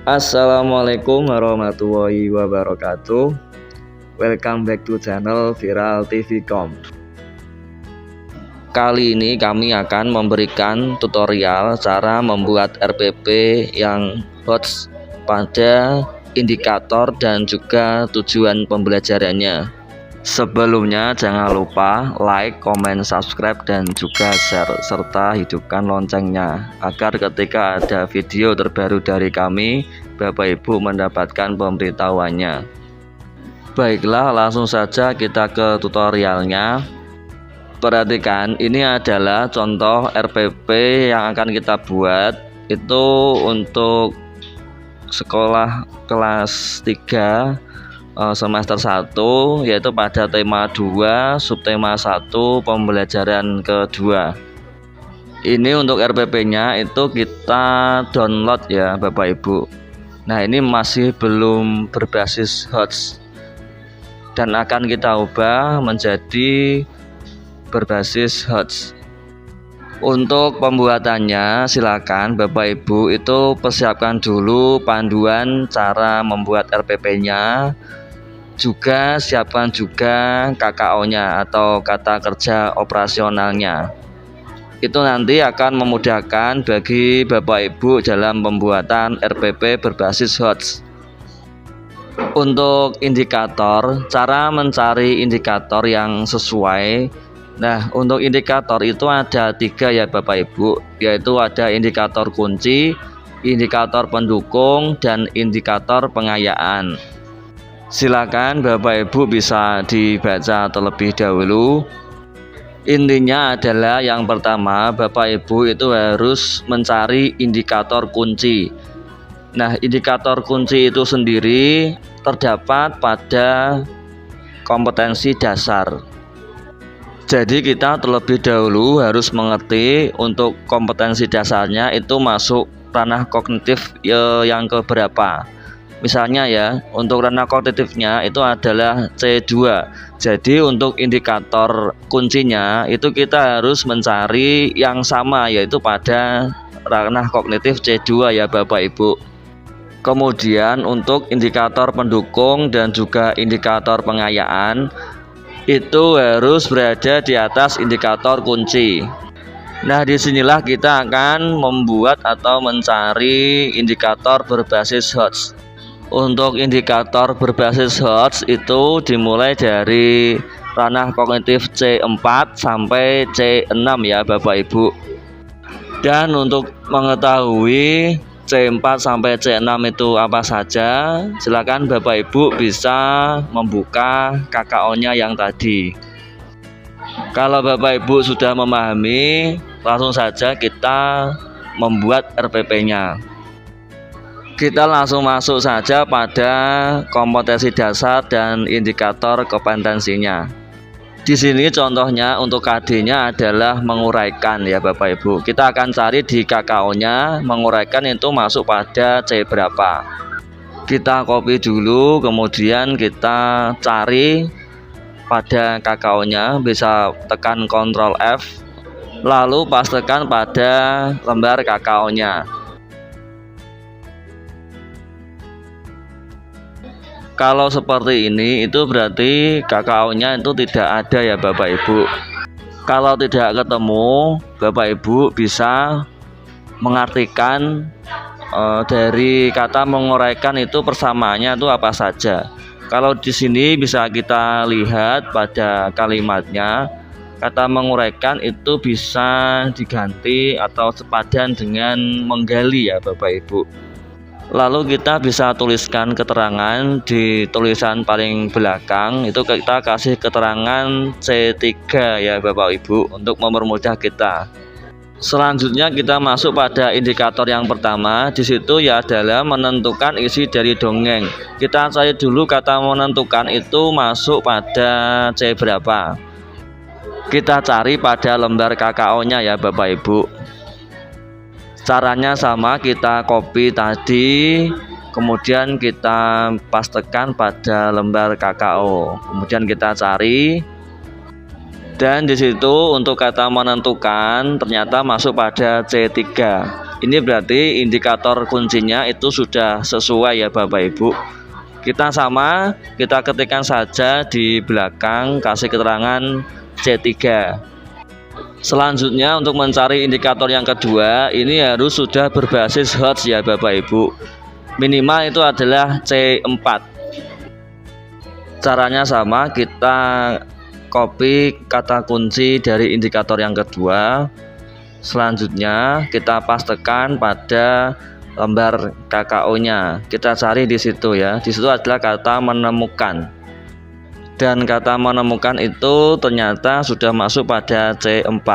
Assalamualaikum warahmatullahi wabarakatuh. Welcome back to channel Viral TV.com. Kali ini kami akan memberikan tutorial cara membuat RPP yang HOTS pada indikator dan juga tujuan pembelajarannya. Sebelumnya jangan lupa like, komen, subscribe, dan juga share, serta hidupkan loncengnya agar ketika ada video terbaru dari kami, Bapak Ibu mendapatkan pemberitahuannya. Baiklah, langsung saja kita ke tutorialnya. Perhatikan, ini adalah contoh RPP yang akan kita buat. Itu untuk sekolah kelas 3 semester 1, yaitu pada tema 2 subtema 1 pembelajaran kedua. Ini untuk RPP nya itu kita download ya Bapak Ibu. Nah, ini masih belum berbasis HOTS dan akan kita ubah menjadi berbasis HOTS. Untuk pembuatannya silakan Bapak Ibu itu persiapkan dulu panduan cara membuat RPP nya, juga siapkan juga KKO nya atau kata kerja operasionalnya. Itu nanti akan memudahkan bagi Bapak Ibu dalam pembuatan RPP berbasis HOTS. Untuk indikator, cara mencari indikator yang sesuai. Nah, untuk indikator itu ada 3 ya Bapak Ibu, yaitu ada indikator kunci, indikator pendukung, dan indikator pengayaan. Silakan Bapak Ibu bisa dibaca terlebih dahulu. Intinya adalah yang pertama, Bapak Ibu itu harus mencari indikator kunci. Nah, indikator kunci itu sendiri terdapat pada kompetensi dasar. Jadi kita terlebih dahulu harus mengerti untuk kompetensi dasarnya itu masuk ranah kognitif yang keberapa. Misalnya ya, untuk ranah kognitifnya itu adalah C2. Jadi untuk indikator kuncinya itu kita harus mencari yang sama, yaitu pada ranah kognitif C2 ya Bapak Ibu. Kemudian untuk indikator pendukung dan juga indikator pengayaan itu harus berada di atas indikator kunci. Nah, disinilah kita akan membuat atau mencari indikator berbasis HOTS. Untuk indikator berbasis HOTS itu dimulai dari ranah kognitif C4 sampai C6 ya Bapak Ibu. Dan untuk mengetahui C4 sampai C6 itu apa saja, silakan Bapak Ibu bisa membuka KKO nya yang tadi. Kalau Bapak Ibu sudah memahami, langsung saja kita membuat RPP nya. Kita langsung masuk saja pada kompetensi dasar dan indikator kompetensinya. Di sini contohnya untuk KD-nya adalah menguraikan ya Bapak Ibu. Kita akan cari di KKO-nya, menguraikan itu masuk pada C berapa. Kita copy dulu, kemudian kita cari pada KKO-nya, bisa tekan Ctrl F, lalu pastekan pada lembar KKO-nya. Kalau seperti ini itu berarti KKO-nya itu tidak ada ya Bapak Ibu. Kalau tidak ketemu, Bapak Ibu bisa mengartikan dari kata menguraikan itu persamaannya itu apa saja. Kalau di sini bisa kita lihat pada kalimatnya, kata menguraikan itu bisa diganti atau sepadan dengan menggali ya Bapak Ibu. Lalu kita bisa tuliskan keterangan di tulisan paling belakang, itu kita kasih keterangan C3 ya Bapak Ibu untuk mempermudah kita. Selanjutnya kita masuk pada indikator yang pertama. Di situ ya adalah menentukan isi dari dongeng. Kita cari dulu kata menentukan itu masuk pada C berapa. Kita cari pada lembar KKO nya ya Bapak Ibu. Caranya sama, kita copy tadi, kemudian kita pastekan pada lembar KKO, kemudian kita cari, dan di situ untuk kata menentukan ternyata masuk pada C3. Ini berarti indikator kuncinya itu sudah sesuai ya Bapak Ibu. Kita ketikkan saja di belakang, kasih keterangan C3. Selanjutnya untuk mencari indikator yang kedua, ini harus sudah berbasis Hertz ya Bapak Ibu. Minimal itu adalah C4. Caranya sama, kita copy kata kunci dari indikator yang kedua. Selanjutnya kita pastekan pada lembar KKO-nya. Kita cari di situ ya. Di situ adalah kata menemukan. Dan kata menemukan itu ternyata sudah masuk pada C4.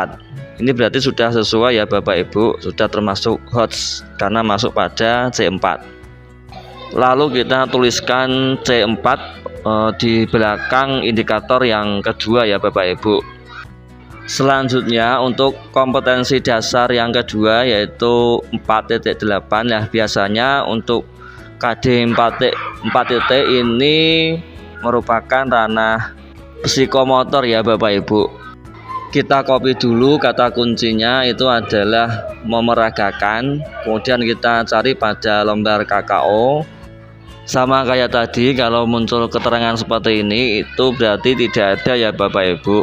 Ini berarti sudah sesuai ya Bapak Ibu, sudah termasuk Hertz karena masuk pada C4. Lalu kita tuliskan C4 di belakang indikator yang kedua ya Bapak Ibu. Selanjutnya untuk kompetensi dasar yang kedua yaitu 4.8 ya. Biasanya untuk KD 4.4 ini merupakan ranah psikomotor ya Bapak Ibu. Kita copy dulu kata kuncinya itu adalah memeragakan. Kemudian kita cari pada lembar KKO. Sama kayak tadi, kalau muncul keterangan seperti ini itu berarti tidak ada ya Bapak Ibu.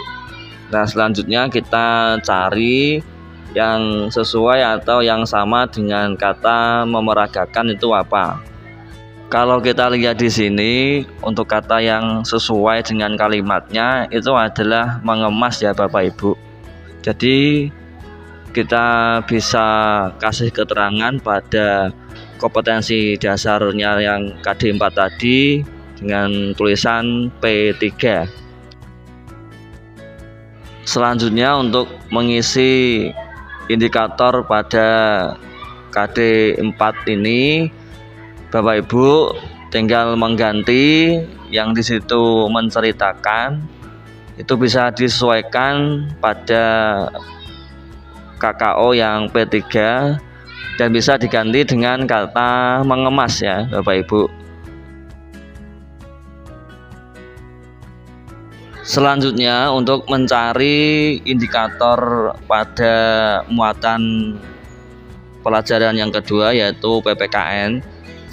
Nah selanjutnya kita cari yang sesuai atau yang sama dengan kata memeragakan itu apa. Kalau kita lihat di sini untuk kata yang sesuai dengan kalimatnya itu adalah mengemas ya Bapak Ibu. Jadi kita bisa kasih keterangan pada kompetensi dasarnya yang KD4 tadi dengan tulisan P3. Selanjutnya untuk mengisi indikator pada KD4 ini, Bapak Ibu tinggal mengganti yang di situ menceritakan itu bisa disesuaikan pada KKO yang P3 dan bisa diganti dengan kata mengemas ya Bapak Ibu. Selanjutnya untuk mencari indikator pada muatan pelajaran yang kedua yaitu PPKN,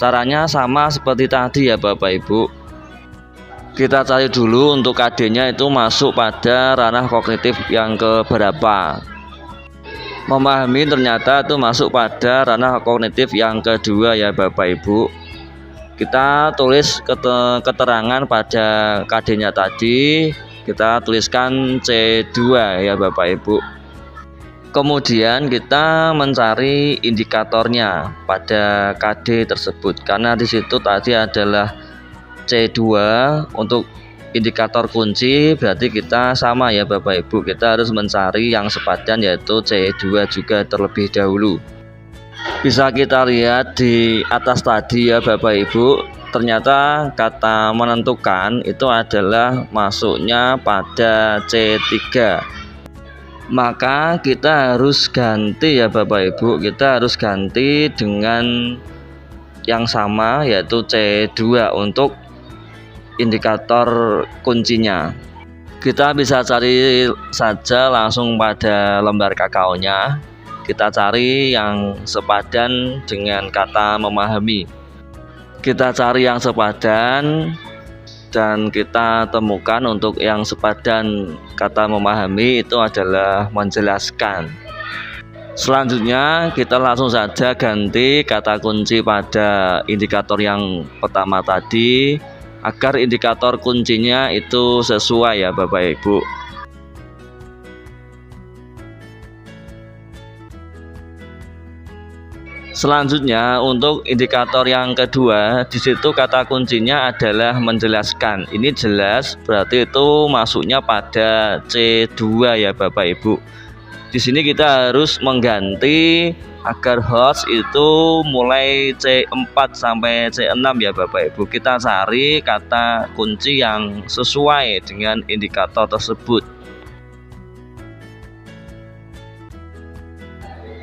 caranya sama seperti tadi ya Bapak Ibu. Kita cari dulu untuk KD-nya itu masuk pada ranah kognitif yang keberapa. Memahami ternyata itu masuk pada ranah kognitif yang kedua ya Bapak Ibu. Kita tulis keterangan pada KD-nya tadi, kita tuliskan C2 ya Bapak Ibu. Kemudian kita mencari indikatornya pada KD tersebut karena di situ tadi adalah C2 untuk indikator kunci, berarti kita sama ya Bapak Ibu, kita harus mencari yang sepadan yaitu C2 juga terlebih dahulu. Bisa kita lihat di atas tadi ya Bapak Ibu, ternyata kata menentukan itu adalah masuknya pada C3. Maka kita harus ganti ya Bapak Ibu, kita harus ganti dengan yang sama yaitu C2 untuk indikator kuncinya. Kita bisa cari saja langsung pada lembar KKO-nya. Kita cari yang sepadan dengan kata memahami. Kita cari yang sepadan dan kita temukan untuk yang sepadan kata memahami itu adalah menjelaskan. Selanjutnya kita langsung saja ganti kata kunci pada indikator yang pertama tadi agar indikator kuncinya itu sesuai ya Bapak Ibu. Selanjutnya untuk indikator yang kedua, di situ kata kuncinya adalah menjelaskan. Ini jelas berarti itu masuknya pada C2 ya Bapak Ibu. Di sini kita harus mengganti agar Hertz itu mulai C4 sampai C6 ya Bapak Ibu. Kita cari kata kunci yang sesuai dengan indikator tersebut.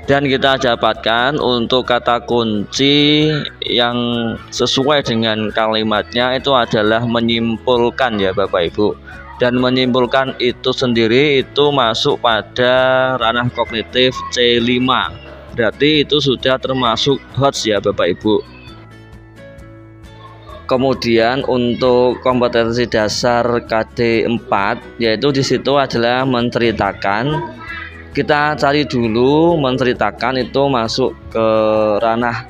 Dan kita dapatkan untuk kata kunci yang sesuai dengan kalimatnya itu adalah menyimpulkan ya Bapak Ibu. Dan menyimpulkan itu sendiri itu masuk pada ranah kognitif C5. berarti itu sudah termasuk HOTS ya Bapak Ibu. Kemudian untuk kompetensi dasar KD 4, yaitu di situ adalah menceritakan. Kita cari dulu menceritakan itu masuk ke ranah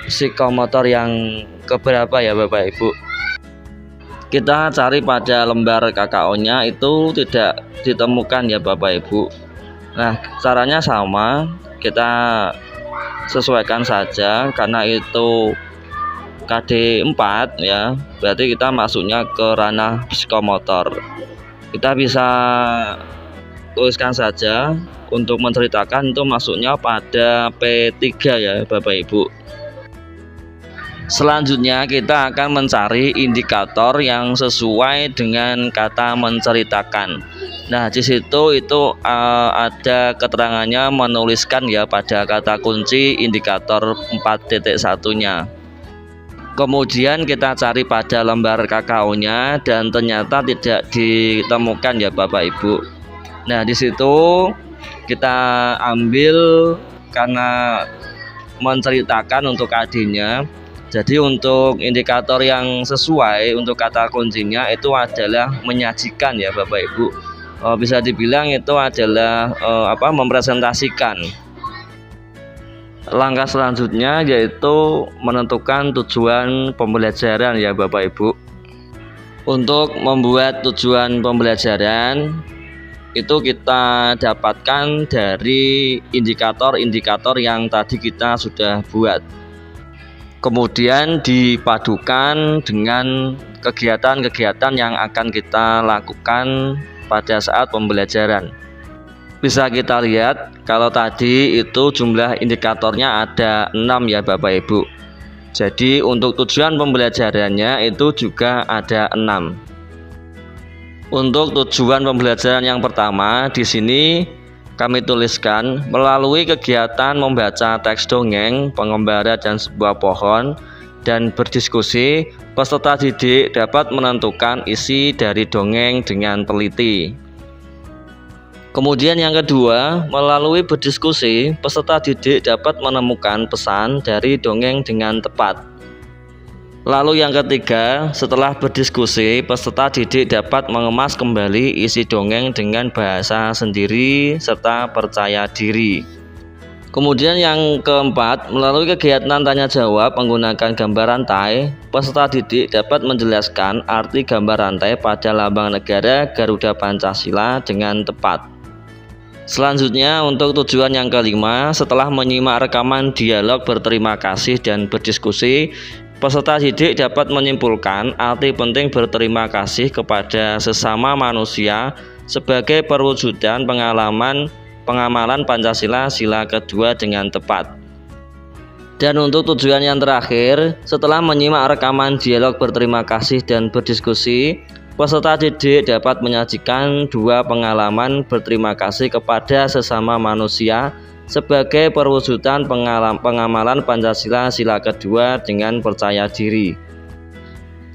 psikomotor yang keberapa ya Bapak Ibu. Kita cari pada lembar KKO-nya itu tidak ditemukan ya Bapak Ibu. Nah, caranya sama, kita sesuaikan saja karena itu KD 4 ya, berarti kita masuknya ke ranah psikomotor. Kita bisa tuliskan saja untuk menceritakan itu masuknya pada P3 ya Bapak Ibu. Selanjutnya kita akan mencari indikator yang sesuai dengan kata menceritakan. Nah, di situ itu ada keterangannya menuliskan ya pada kata kunci indikator 4.1-nya. Kemudian kita cari pada lembar KKO-nya dan ternyata tidak ditemukan ya Bapak Ibu. Nah, di situ kita ambil karena menceritakan untuk KD-nya. Jadi untuk indikator yang sesuai untuk kata kuncinya itu adalah menyajikan ya Bapak Ibu. Bisa dibilang itu adalah mempresentasikan. Langkah selanjutnya yaitu menentukan tujuan pembelajaran ya Bapak Ibu. Untuk membuat tujuan pembelajaran itu kita dapatkan dari indikator-indikator yang tadi kita sudah buat. Kemudian dipadukan dengan kegiatan-kegiatan yang akan kita lakukan pada saat pembelajaran. Bisa kita lihat kalau tadi itu jumlah indikatornya ada 6 ya Bapak Ibu. Jadi untuk tujuan pembelajarannya itu juga ada 6. Untuk tujuan pembelajaran yang pertama di sini kami tuliskan melalui kegiatan membaca teks dongeng, pengembara dan sebuah pohon dan berdiskusi, peserta didik dapat menentukan isi dari dongeng dengan teliti. Kemudian yang kedua, melalui berdiskusi, peserta didik dapat menemukan pesan dari dongeng dengan tepat. Lalu yang ketiga, setelah berdiskusi, peserta didik dapat mengemas kembali isi dongeng dengan bahasa sendiri serta percaya diri. Kemudian yang keempat, melalui kegiatan tanya jawab menggunakan gambar rantai, peserta didik dapat menjelaskan arti gambar rantai pada lambang negara Garuda Pancasila dengan tepat. Selanjutnya untuk tujuan yang kelima, setelah menyimak rekaman dialog berterima kasih dan berdiskusi, peserta didik dapat menyimpulkan arti penting berterima kasih kepada sesama manusia sebagai perwujudan pengamalan Pancasila sila kedua dengan tepat. Dan untuk tujuan yang terakhir, setelah menyimak rekaman dialog berterima kasih dan berdiskusi, peserta didik dapat menyajikan 2 pengalaman berterima kasih kepada sesama manusia sebagai perwujudan pengamalan Pancasila sila kedua dengan percaya diri.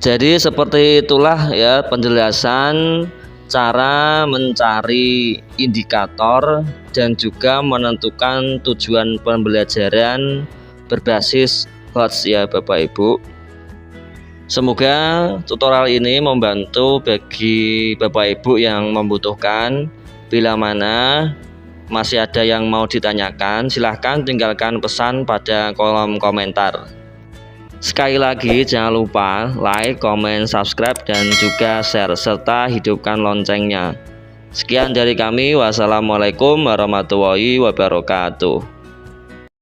Jadi seperti itulah ya penjelasan cara mencari indikator dan juga menentukan tujuan pembelajaran berbasis HOTS ya Bapak Ibu. Semoga tutorial ini membantu bagi Bapak Ibu yang membutuhkan. Bila mana masih ada yang mau ditanyakan, silahkan tinggalkan pesan pada kolom komentar. Sekali lagi jangan lupa like, comment, subscribe, dan juga share serta hidupkan loncengnya. Sekian dari kami, wassalamualaikum warahmatullahi wabarakatuh.